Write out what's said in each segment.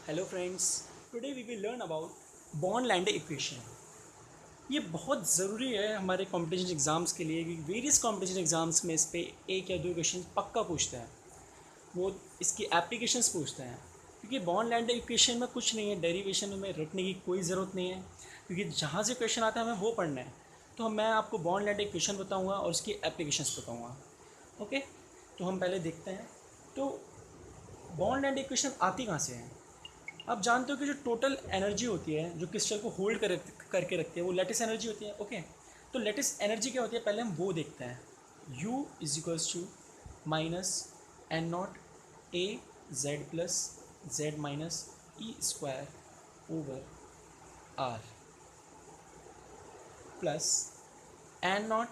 Hello friends, today we will learn about Born Lande equation. ये बहुत ज़रूरी है हमारे कॉम्पिटिशन एग्ज़ाम्स के लिए, क्योंकि वेरियस कॉम्पिटिशन एग्ज़ाम्स में इस पे एक या दो क्वेश्चन पक्का पूछते हैं। वो इसकी एप्लीकेशंस पूछते हैं, क्योंकि बॉर्न-लैंडे इक्वेशन में कुछ नहीं है, डेरिवेशन में रटने की कोई ज़रूरत नहीं है, क्योंकि जहाँ से क्वेश्चन आता है हमें वो पढ़ना है। तो मैं आपको बॉर्न-लैंडे इक्वेशन बताऊँगा और उसकी एप्लीकेशंस बताऊँगा। ओके, तो हम पहले देखते हैं। तो बॉर्न-लैंडे इक्वेशन आती कहाँ से है? आप जानते हो कि जो टोटल एनर्जी होती है जो क्रिस्टल को होल्ड करके रखती है वो लेटिस एनर्जी होती है। ओके, तो लेटिस एनर्जी क्या होती है पहले हम वो देखते हैं। U is equals to minus N naught A Z plus Z minus E square over r plus N naught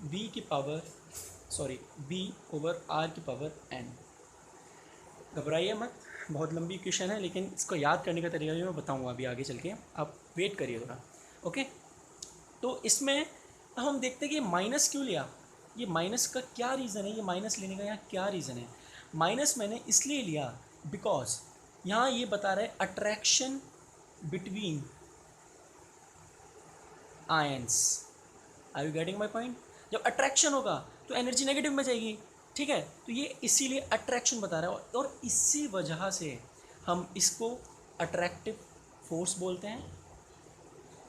B की पावर बी ओवर आर की पावर एन। घबराइए मत, बहुत लंबी क्वेश्चन है, लेकिन इसको याद करने का तरीका भी मैं बताऊंगा अभी आगे चल के। आप वेट करिए थोड़ा। ओके, तो इसमें अब हम देखते हैं कि माइनस क्यों लिया। ये माइनस का क्या रीज़न है, ये माइनस लेने का यहाँ क्या रीज़न है। माइनस मैंने इसलिए लिया बिकॉज यहाँ ये बता रहा है attraction between ions. Are you getting my point? जब अट्रैक्शन होगा तो एनर्जी नेगेटिव में जाएगी। ठीक है, तो ये इसीलिए अट्रैक्शन बता रहा है, और इसी वजह से हम इसको अट्रैक्टिव फोर्स बोलते हैं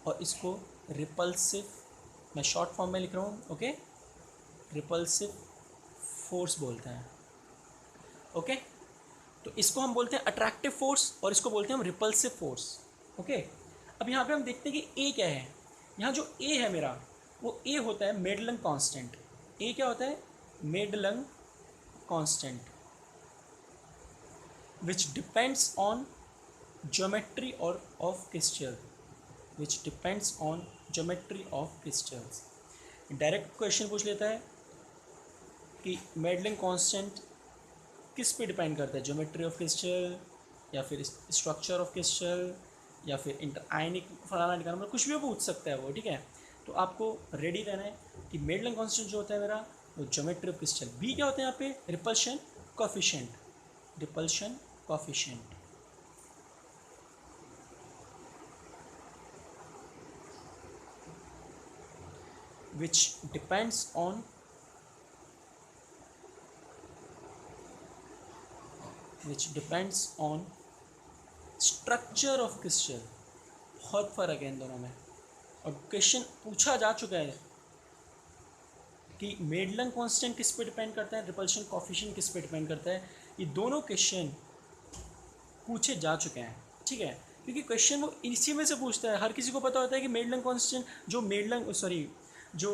और इसको रिपल्सिव, मैं शॉर्ट फॉर्म में लिख रहा हूँ। ओके, रिपल्सिव फोर्स बोलते हैं। ओके, तो इसको हम बोलते हैं अट्रैक्टिव फोर्स और इसको बोलते हैं हम रिपल्सिव फोर्स। ओके, अब यहाँ पे हम देखते हैं कि ए क्या है। यहाँ जो ए है मेरा, वो ए होता है मेडलंग कांस्टेंट। ए क्या होता है? Madelung constant which depends on geometry और of crystal, which depends on geometry of crystals. Direct question पूछ लेता है कि मेडलिंग कांस्टेंट किस पे डिपेंड करता है, ज्योमेट्री ऑफ क्रिस्टल या फिर स्ट्रक्चर ऑफ क्रिस्टल या फिर इंटर आयनिक फलाना ढिकाना, मतलब कुछ भी पूछ सकता है वो। ठीक है, तो आपको रेडी रहना है कि मेडलिंग कांस्टेंट जो होता है मेरा वो ज्योमेट्री ऑफ क्रिस्टल। बी क्या होता है यहाँ पे? Repulsion coefficient, repulsion coefficient. which depends on structure of crystal. बहुत फ़र्क है इन दोनों में, और क्वेश्चन पूछा जा चुका है कि मेडलन कांस्टेंट किस पे डिपेंड करता है, रिपल्शन कोफिशिएंट किस पे डिपेंड करता है। ये दोनों क्वेश्चन पूछे जा चुके हैं। ठीक है, क्योंकि क्वेश्चन वो इसी में से पूछता है। हर किसी को पता होता है कि मेडलन कांस्टेंट जो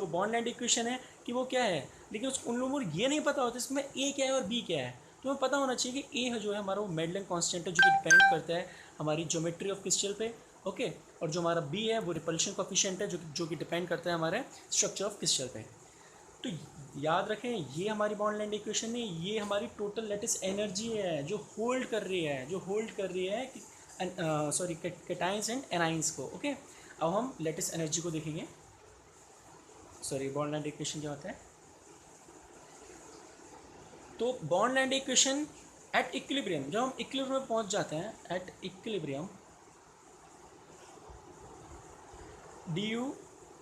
बॉर्न-लैंड इक्वेशन है कि वो क्या है, लेकिन उन लोगों को ये नहीं पता होता इसमें ए क्या है और बी क्या है। तो हमें पता होना चाहिए कि ए जो है हमारा वो मेडलन कांस्टेंट है जो कि डिपेंड करता है हमारी ज्योमेट्री ऑफ क्रिस्टल पे। ओके, और जो हमारा बी है वो रिपल्शन कोफिशिएंट है जो कि डिपेंड करता है हमारे स्ट्रक्चर ऑफ क्रिस्टल पे। तो याद रखें, ये हमारी बॉर्न-लैंड इक्वेशन नहीं, ये हमारी टोटल लेटिस एनर्जी है जो होल्ड कर रही है, कैटायंस एंड एनाइंस को। ओके, अब हम लेटिस एनर्जी को देखेंगे। बॉर्न-लैंड इक्वेशन क्या होता है? तो बॉर्न-लैंड इक्वेशन एट इक्विलिब्रियम, जब हम इक्विलिब्रियम में पहुंच जाते हैं, at equilibrium D you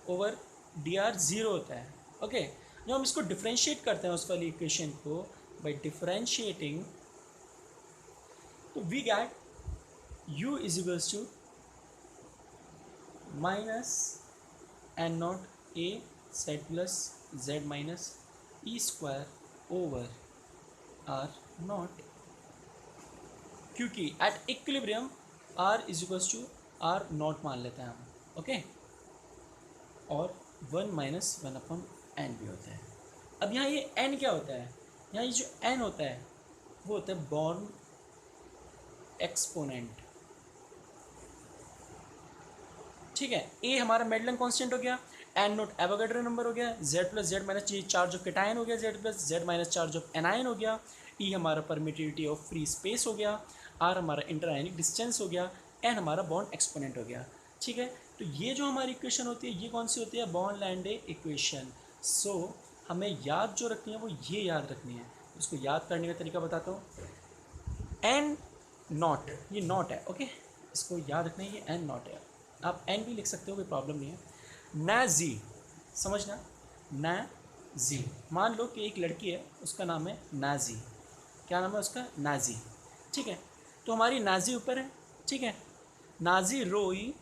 over D R zero होता है। ओके, जब हम इसको डिफ्रेंशिएट करते हैं उस वाली इक्वेशन को, बाई डिफ्रेंशिएटिंग, तो we get u is equals to minus N naught A Z plus Z minus E square over R naught, क्योंकि at equilibrium R is equals to R naught मान लेते हैं हम। ओके, और one minus one upon N भी होता है। अब यहाँ ये एन क्या होता है? यहाँ ये जो एन होता है वो होता है बॉर्न एक्सपोनेंट। ठीक है, ए हमारा मेडलन कांस्टेंट हो गया, एन नोट एवोगैड्रो नंबर हो गया, Z plus Z minus charge of cation हो गया, Z plus Z minus charge of anion हो गया, ई हमारा परमिटिविटी ऑफ फ्री स्पेस हो गया, आर हमारा इंटरआयनिक डिस्टेंस हो गया, एन हमारा बॉन्ड एक्सपोनेंट हो गया। ठीक है, तो ये जो हमारी इक्वेशन होती है ये कौन सी होती है? Born-Landé equation. सो हमें याद जो रखनी है वो ये याद रखनी है। इसको याद करने का तरीका बताता हूँ। एन नॉट, ये नॉट है, ओके, इसको याद रखना है, ये एन नॉट है। आप एन भी लिख सकते हो, कोई प्रॉब्लम नहीं है। नाजी, समझना, नाजी, मान लो कि एक लड़की है, उसका नाम है नाजी। क्या नाम है उसका? नाजी। ठीक है, तो हमारी नाजी ऊपर है, ठीक है, नाजी रोई,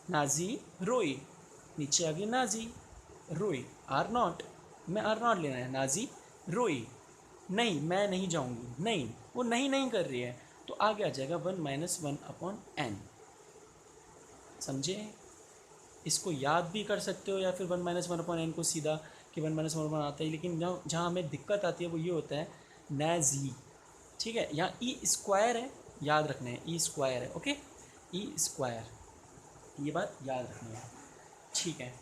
नाजी रोई, नीचे आ गई नाजी रोई, आर नॉट, मैं आर नॉट लेना है, नाजी रोई, नहीं मैं नहीं जाऊंगी, नहीं, वो नहीं नहीं कर रही है, तो आगे आ जाएगा 1-1/n। समझे? इसको याद भी कर सकते हो या फिर 1-1/n को सीधा कि 1-1 आता है, लेकिन जहाँ जहाँ हमें दिक्कत आती है वो ये होता है नाजी। ठीक है, यहाँ ई स्क्वायर है, याद रखना है, ई स्क्वायर है, ओके, ई स्क्वायर, ये बात याद रखनी है। ठीक है,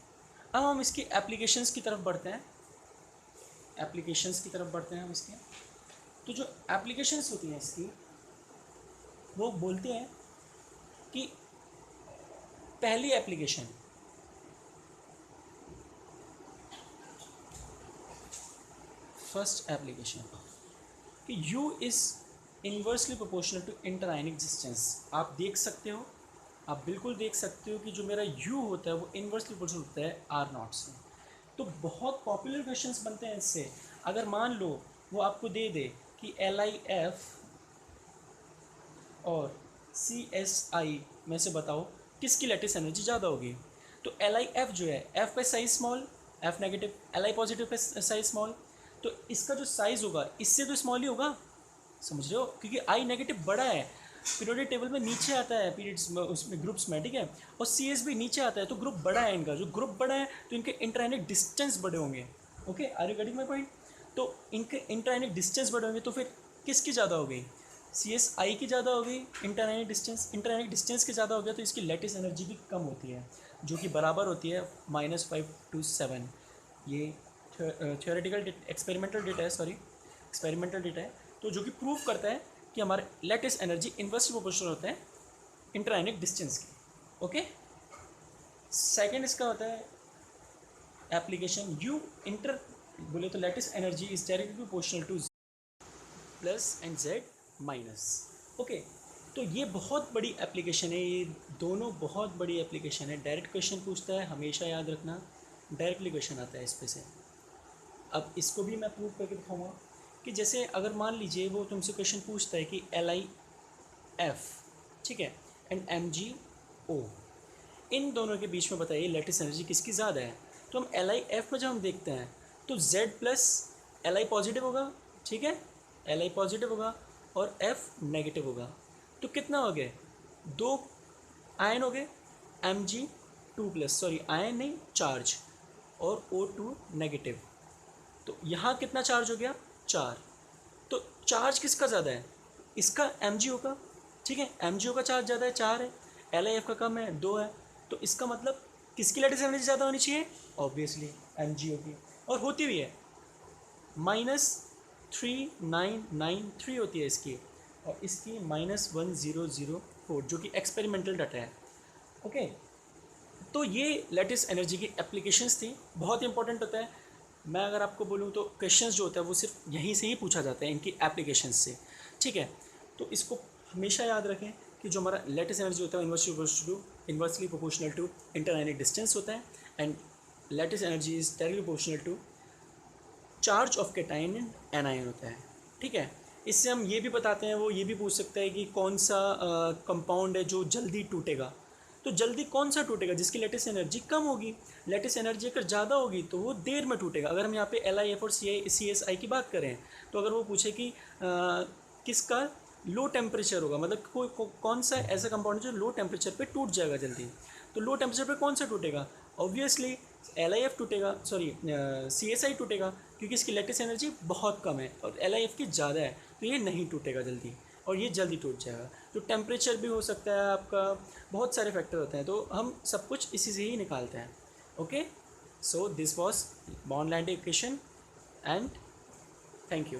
अब हम इसकी एप्लीकेशंस की तरफ बढ़ते हैं, एप्लीकेशंस की तरफ बढ़ते हैं हम इसके। तो जो एप्लीकेशंस होती हैं इसकी, वो बोलते हैं कि पहली एप्लीकेशन, फर्स्ट एप्लीकेशन कि U is inversely proportional to interionic distance. आप देख सकते हो, आप बिल्कुल देख सकते हो कि जो मेरा U होता है वो इन्वर्सली प्रोपोर्शनल होता है R0 से। तो बहुत पॉपुलर क्वेश्चंस बनते हैं इससे। अगर मान लो वो आपको दे दे कि LIF और CSI में से बताओ किसकी लैटिस एनर्जी ज़्यादा होगी, तो LIF जो है, F पे size small, F negative, Li positive pay size small, तो इसका जो साइज़ होगा इससे तो स्मॉल ही होगा, समझ रहे हो, क्योंकि I नेगेटिव बड़ा है, पीरियोडिक टेबल में नीचे आता है पीरियड्स में, उसमें ग्रुप्स में, ठीक है, और CS भी नीचे आता है, तो ग्रुप बड़ा है इनका, जो ग्रुप बड़ा है तो इनके इंटरआयनिक डिस्टेंस बड़े होंगे। Okay, are you getting my point? तो इनके इंटरआयनिक डिस्टेंस बड़े होंगे, तो फिर किसकी ज़्यादा हो गई? CSI की ज़्यादा हो गई, इंटरआयनिक डिस्टेंस की ज़्यादा हो गया, तो इसकी लैटिस एनर्जी भी कम होती है, जो कि बराबर होती है -5 to 7। ये थियोरेटिकल एक्सपेरिमेंटल डेटा है, सॉरी एक्सपेरिमेंटल डेटा है, तो जो कि प्रूव करता है कि हमारे लैटिस एनर्जी इन्वर्सली प्रोपोर्शनल होता है इंटरआयनिक डिस्टेंस की। ओके, सेकंड इसका होता है एप्लीकेशन U इंटर, बोले तो lattice energy is directly proportional two plus and Z minus. Okay, तो ये बहुत बड़ी एप्लीकेशन है, ये दोनों बहुत बड़ी एप्लीकेशन है। डायरेक्ट क्वेश्चन पूछता है, हमेशा याद रखना, डायरेक्टली क्वेश्चन आता है इस पे से। अब इसको भी मैं प्रूव करके दिखाऊंगा कि जैसे अगर मान लीजिए वो तुमसे क्वेश्चन पूछता है कि LIF, ठीक है, एंड MgO, इन दोनों के बीच में बताइए लैटिस एनर्जी किसकी ज़्यादा है। तो हम LIF में जब हम देखते हैं तो Z प्लस Li पॉजिटिव होगा, ठीक है, Li पॉजिटिव होगा और F नेगेटिव होगा, तो कितना हो गया? 2 आयन हो गए, Mg2+, सॉरी आयन नहीं, चार्ज, और O2 नेगेटिव, तो यहाँ कितना चार्ज हो गया? 4। तो चार्ज किसका ज़्यादा है? इसका, MgO का, ठीक है, MgO का चार्ज ज़्यादा है, 4 है, LIF का कम है, 2 है, तो इसका मतलब किसकी लैटिस एनर्जी ज़्यादा होनी चाहिए? ऑब्वियसली MgO की, और होती भी है, -3993 होती है इसकी, और इसकी -1004, जो कि एक्सपेरिमेंटल डाटा है। ओके, तो ये लैटिस एनर्जी की एप्लीकेशंस थी, बहुत इंपॉर्टेंट होता है। मैं अगर आपको बोलूँ तो क्वेश्चंस जो होता है वो सिर्फ यहीं से ही पूछा जाता है, इनकी एप्लीकेशंस से, ठीक है। तो इसको हमेशा याद रखें कि जो हमारा लैटिस एनर्जी होता है inversely proportional to interionic distance होता है, and lattice energy is directly proportional to charge of cation and anion होता है, ठीक है। इससे हम ये भी बताते हैं, वो ये भी पूछ सकता है कि कौन सा कंपाउंड है जो जल्दी टूटेगा, तो जल्दी कौन सा टूटेगा? जिसकी लैटिस एनर्जी कम होगी। लैटिस एनर्जी अगर ज़्यादा होगी तो वो देर में टूटेगा। अगर हम यहाँ पे LIF और CSI की बात करें, तो अगर वो पूछे कि किसका लो टेम्परेचर होगा, मतलब कौन सा ऐसा कंपाउंड जो लो टेम्परेचर पे टूट जाएगा जल्दी, तो लो टेम्परेचर पे कौन सा टूटेगा? ऑब्वियसली LIF टूटेगा, सॉरी CSI टूटेगा, क्योंकि इसकी लैटिस एनर्जी बहुत कम है और LIF की ज़्यादा है, तो ये नहीं टूटेगा जल्दी, और ये जल्दी टूट जाएगा। तो टेम्परेचर भी हो सकता है आपका, बहुत सारे फैक्टर होते हैं, तो हम सब कुछ इसी से ही निकालते हैं। Okay, so this was born land equation, and thank you.